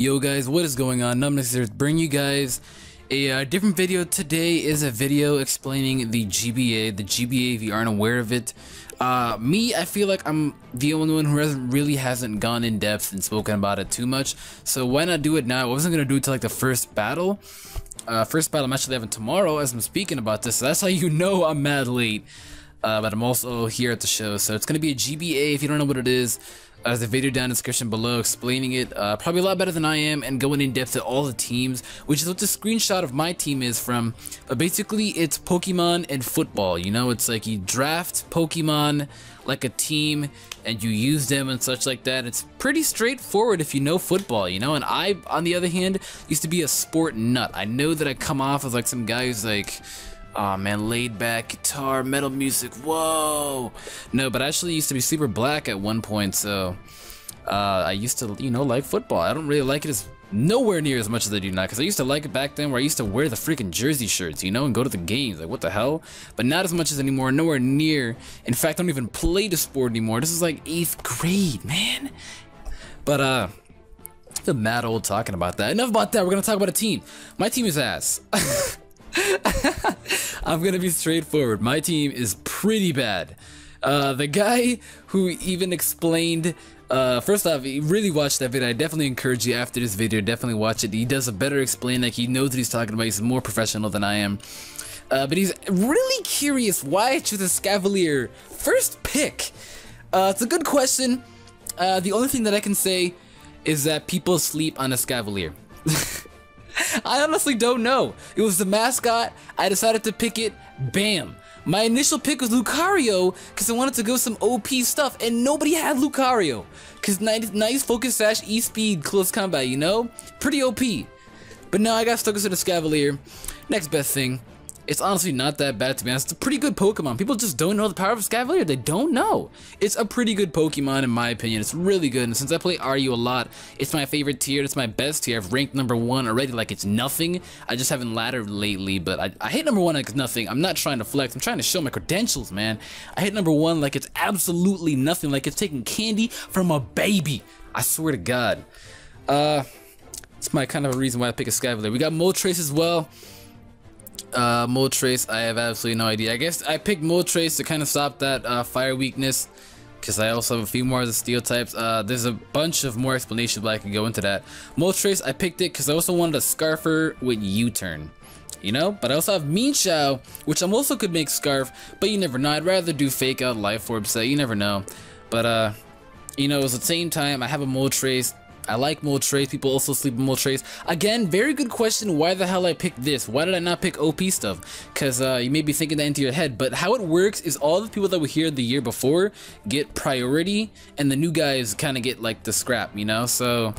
Yo guys, what is going on? NumbNexus here to bring you guys a different video. Today is a video explaining the GBA. The GBA, if you aren't aware of it. I feel like I'm the only one who really hasn't gone in depth and spoken about it too much. So why not do it now? I wasn't going to do it till like the first battle. First battle I'm actually having tomorrow as I'm speaking about this. So that's how you know I'm mad late. But I'm also here at the show. So it's going to be a GBA. If you don't know what it is, there's a video down in the description below explaining it, probably a lot better than I am, and going in depth to all the teams, which is what the screenshot of my team is from. Basically, it's Pokemon and football. You know, it's like you draft Pokemon like a team, and you use them and such like that. It's pretty straightforward if you know football, you know. And I, on the other hand, used to be a sport nut. I know that I come off as like some guy who's like, oh man, laid back, guitar, metal music, whoa. No, but I actually used to be super black at one point, so I used to, you know, like football. I don't really like it as nowhere near as much as I do now, because I used to like it back then where I used to wear the freaking jersey shirts, you know, and go to the games. Like, what the hell? But not as much as anymore, nowhere near. In fact, I don't even play the sport anymore. This is like 8th grade, man. But, I feel mad old talking about that. Enough about that. We're gonna talk about a team. My team is ass. I'm gonna be straightforward. My team is pretty bad. The guy who even explained, first off, he really watched that video. I definitely encourage you after this video, definitely watch it. He does a better explain, like he knows what he's talking about. He's more professional than I am. But he's really curious why I chose a Scavalier first pick. It's a good question. The only thing that I can say is that people sleep on a Scavalier. I honestly don't know. It was the mascot. I decided to pick it. Bam. My initial pick was Lucario because I wanted to go some OP stuff, and nobody had Lucario because nice focus sash, E-speed, close combat, you know? Pretty OP. But now I got stuck into the Scavalier. Next best thing. It's honestly not that bad, to be honest. It's a pretty good Pokemon. People just don't know the power of Scavalier. They don't know. It's a pretty good Pokemon in my opinion. It's really good. And since I play RU a lot, it's my favorite tier. It's my best tier. I've ranked #1 already like it's nothing. I just haven't laddered lately, but I hit #1 like it's nothing. I'm not trying to flex. I'm trying to show my credentials, man. I hit #1 like it's absolutely nothing. Like it's taking candy from a baby. I swear to God. It's my kind of a reason why I pick a Scavalier. We got Moltres as well. Moltres, I have absolutely no idea. I guess I picked Moltres to kind of stop that fire weakness, because I also have a few more of the steel types. There's a bunch of more explanations, but I can go into that. Moltres, I picked it because I also wanted a Scarfer with U-turn, you know? But I also have Meanshao, which I'm also could make Scarf, but you never know. I'd rather do Fake Out Life Orb set, you never know. But, you know, at the same time, I have a Moltres. I like Moltres. People also sleep with Moltres. Again, very good question. Why the hell I picked this? Why did I not pick OP stuff? Because you may be thinking that into your head. But how it works is all the people that were here the year before get priority, and the new guys kind of get like the scrap, you know? So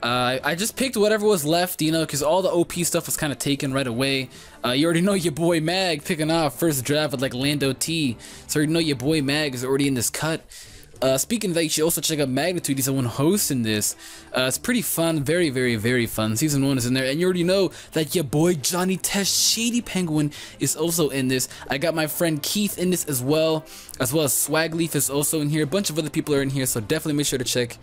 I just picked whatever was left, you know, because all the OP stuff was kind of taken right away. You already know your boy Mag picking off first draft with like Lando T. So you already know your boy Mag is already in this cut. Speaking of that, you should also check out Magnitude. He's the one hosting this. It's pretty fun. Very, very, very fun. Season 1 is in there. And you already know that your boy Johnny Test Shady Penguin is also in this. I got my friend Keith in this as well as Swag Leaf is also in here. A bunch of other people are in here, so definitely make sure to check,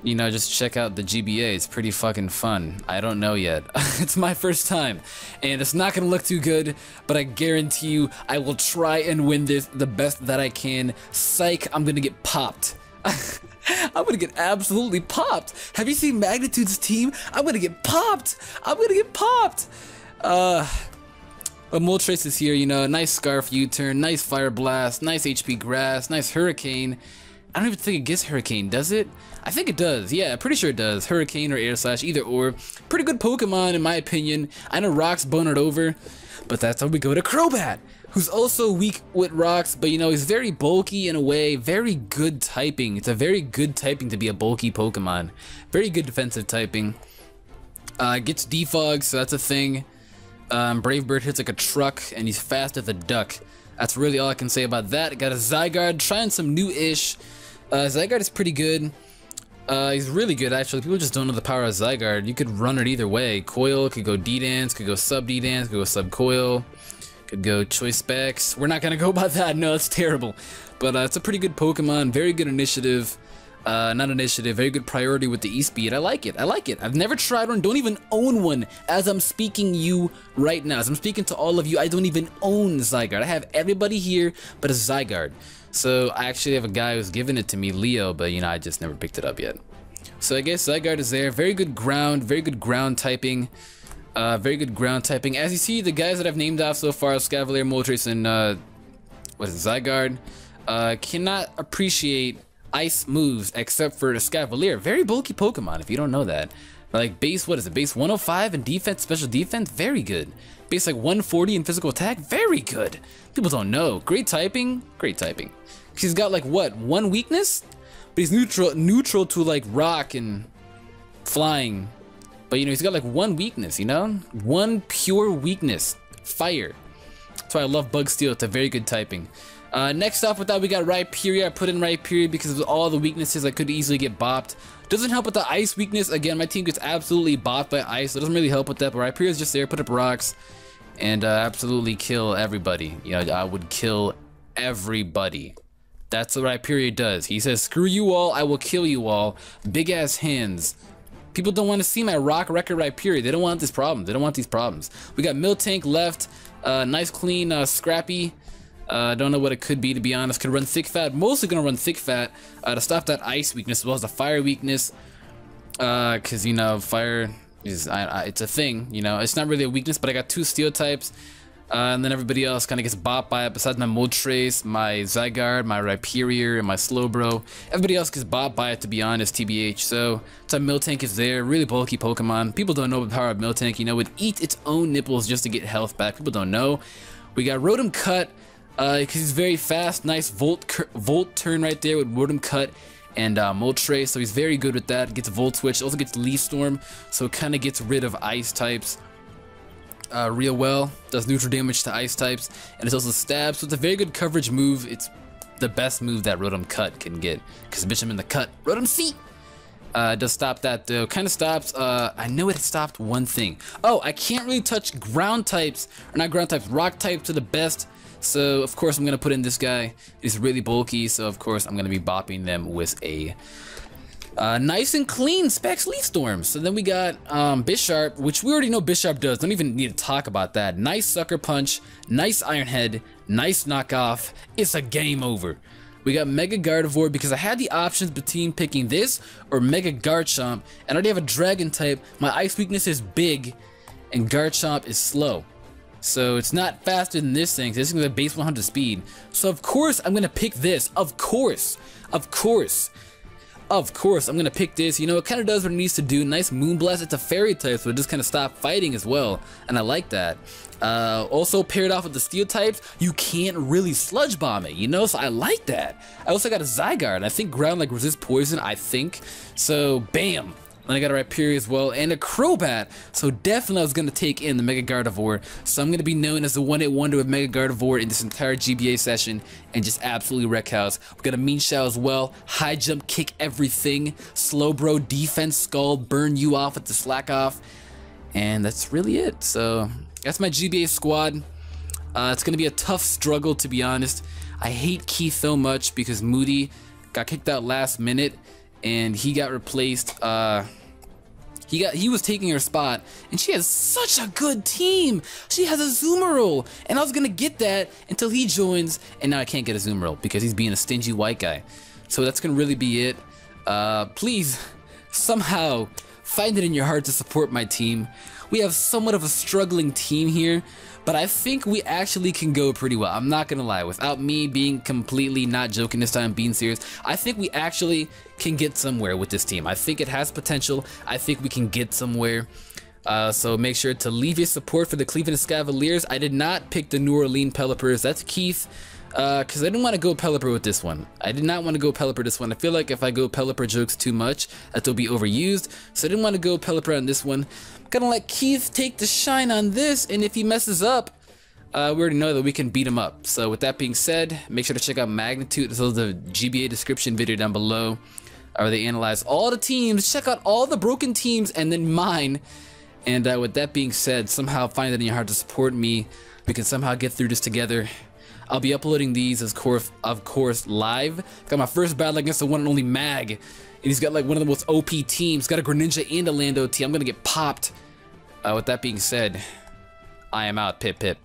you know, just check out the GBA. It's pretty fucking fun. I don't know yet. It's my first time, and it's not gonna look too good, but I guarantee you I will try and win this the best that I can. Psych, I'm gonna get popped. I'm gonna get absolutely popped. Have you seen Magnitude's team? I'm gonna get popped. I'm gonna get popped. But Moltres is here, you know, nice Scarf U-turn, nice Fire Blast, nice HP Grass, nice Hurricane. I don't even think it gets Hurricane, does it? I think it does. Yeah, pretty sure it does. Hurricane or Air Slash, either or. Pretty good Pokemon in my opinion. I know Rocks bone it over, but that's how we go to Crobat, who's also weak with Rocks, but you know, he's very bulky in a way. Very good typing. It's a very good typing to be a bulky Pokemon. Very good defensive typing. Gets Defog, so that's a thing. Brave Bird hits like a truck, and he's fast as a duck. That's really all I can say about that. Got a Zygarde, trying some new-ish. Zygarde is pretty good. He's really good, actually. People just don't know the power of Zygarde. You could run it either way. Coil, could go D-Dance, could go Sub-D-Dance, could go Sub-Coil, could go Choice Specs. We're not gonna go about that. No, it's terrible. But it's a pretty good Pokemon, very good initiative. not initiative, very good priority with the E-Speed. I like it, I like it. I've never tried one, don't even own one as I'm speaking you right now. As I'm speaking to all of you, I don't even own Zygarde. I have everybody here but a Zygarde. So I actually have a guy who's given it to me, Leo, but you know, I just never picked it up yet. So I guess Zygarde is there. Very good ground typing. Very good ground typing. As you see, the guys that I've named off so far, Scavalier, Moltres, and what is it, Zygarde, cannot appreciate ice moves except for the Scavalier. Very bulky Pokemon, if you don't know that. Like base, what is it, base 105 in defense, special defense? Very good. Base like 140 in physical attack? Very good. People don't know. Great typing? Great typing. He's got like what, one weakness? But he's neutral to like rock and flying. But you know, he's got like one weakness, you know? One pure weakness. Fire. That's why I love Bug Steel. It's a very good typing. Next off with that, we got Rhyperior. I put in Rhyperior because of all the weaknesses I could easily get bopped. Doesn't help with the ice weakness. Again, my team gets absolutely bopped by ice, so it doesn't really help with that. But Rhyperior is just there, put up rocks, and absolutely kill everybody. You know, I would kill everybody. That's what Rhyperior does. He says, screw you all, I will kill you all. Big ass hands. People don't want to see my rock record Rhyperior. They don't want this problem. They don't want these problems. We got Miltank left. Nice, clean, scrappy. Don't know what it could be, to be honest. Could run Thick Fat. Mostly gonna run Thick Fat to stop that ice weakness as well as the fire weakness. Cause you know, fire is it's a thing. You know, it's not really a weakness, but I got 2 steel types. And then everybody else kind of gets bopped by it. Besides my Moltres, my Zygarde, my Rhyperior, and my Slowbro, everybody else gets bopped by it, to be honest, TBH. So Miltank is there, really bulky Pokemon. People don't know the power of Miltank. You know, it eats its own nipples just to get health back. People don't know. We got Rotom Cut, because he's very fast. Nice Volt turn right there with Rotom Cut and Moltres. So he's very good with that. Gets Volt Switch, also gets Leaf Storm, so it kind of gets rid of ice types. Real well, does neutral damage to ice types, and it's also stab, so it's a very good coverage move. It's the best move that Rotom Cut can get, because bitch, I'm in the cut. Rotom C! Does stop that though, kind of stops, I know it stopped one thing. Oh, I can't really touch ground types, or not ground types, rock types to the best, so of course I'm going to put in this guy. He's really bulky, so of course I'm going to be bopping them with a nice and clean Specs Leaf Storm. So then we got Bisharp, which we already know Bisharp does. Don't even need to talk about that. Nice Sucker Punch, nice Iron Head, nice knockoff. It's a game over. We got Mega Gardevoir because I had the options between picking this or Mega Garchomp, and I already have a Dragon type. My ice weakness is big, and Garchomp is slow. So it's not faster than this thing. This is a base 100 speed. So of course I'm gonna pick this. Of course. Of course, I'm gonna pick this. You know, it kind of does what it needs to do. Nice Moonblast. It's a fairy type, so it just kind of stopped fighting as well, and I like that. Also paired off with the steel types, you can't really sludge bomb it, you know, so I like that. I also got a Zygarde. I think ground like resists poison, I think. So bam. Then I got a Rhyperior as well, and a Crobat. So definitely I was going to take in the Mega Gardevoir. So I'm going to be known as the one-hit wonder with Mega Gardevoir in this entire GBA session, and just absolutely wreck house. We got a Mean Shao as well. High jump, kick everything. Slowbro, defense, skull, burn you off with the slack off. And that's really it. So that's my GBA squad. It's going to be a tough struggle, to be honest. I hate Keith so much because Moody got kicked out last minute, and he got replaced. He was taking her spot, and she has such a good team. She has a Azumarill, and I was gonna get that until he joins, and now I can't get a Azumarill because he's being a stingy white guy. So that's gonna really be it. Please, somehow, find it in your heart to support my team. We have somewhat of a struggling team here, but I think we actually can go pretty well. I'm not gonna lie, without me being completely not joking this time, being serious, I think we actually can get somewhere with this team. I think it has potential. I think we can get somewhere. So make sure to leave your support for the Cleveland Scavaliers. I did not pick the New Orleans Pelipers. That's Keith. Because I didn't want to go Pelipper with this one. I did not want to go Pelipper this one. I feel like if I go Pelipper jokes too much, that they'll be overused. So I didn't want to go Pelipper on this one. I'm gonna let Keith take the shine on this, and if he messes up, we already know that we can beat him up. So with that being said, make sure to check out Magnitude. This is the GBA description video down below, where they analyze all the teams, check out all the broken teams, and then mine. And with that being said, somehow find it in your heart to support me. We can somehow get through this together. I'll be uploading these of course live. Got my first battle against the one and only Mag, and he's got like one of the most OP teams. Got a Greninja and a Lando team. I'm gonna get popped. With that being said, I am out. Pip pip.